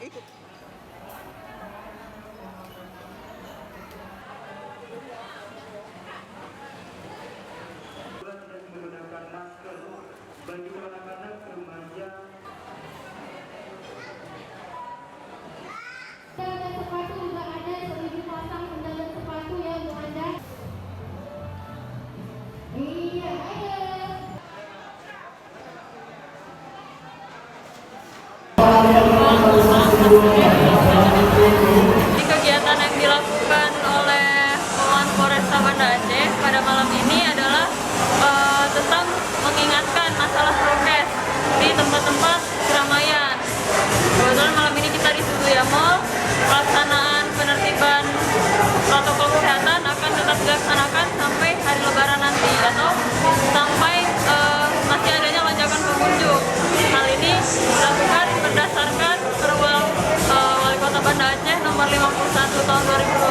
ikut. Tidak menggunakan masker bagi anak-anak remaja. Dan sepatu juga ada 1000 pasang sandal sepatu ya Bu Anda. Iya, ayo. Di kegiatan yang dilakukan oleh Poluan Polresta Banda Aceh pada malam ini adalah tentang mengingatkan masalah prokes di tempat-tempat keramaian. Kebetulan malam ini kita di Suduya Mall, pelaksanaan penertiban protokol kesehatan akan tetap dilaksanakan sampai hari Lebaran nanti atau sampai masih adanya lonjakan pengunjung. Hal ini dilakukan berdasarkan Perwal Wali Kota Banda Aceh nomor 51 tahun 2020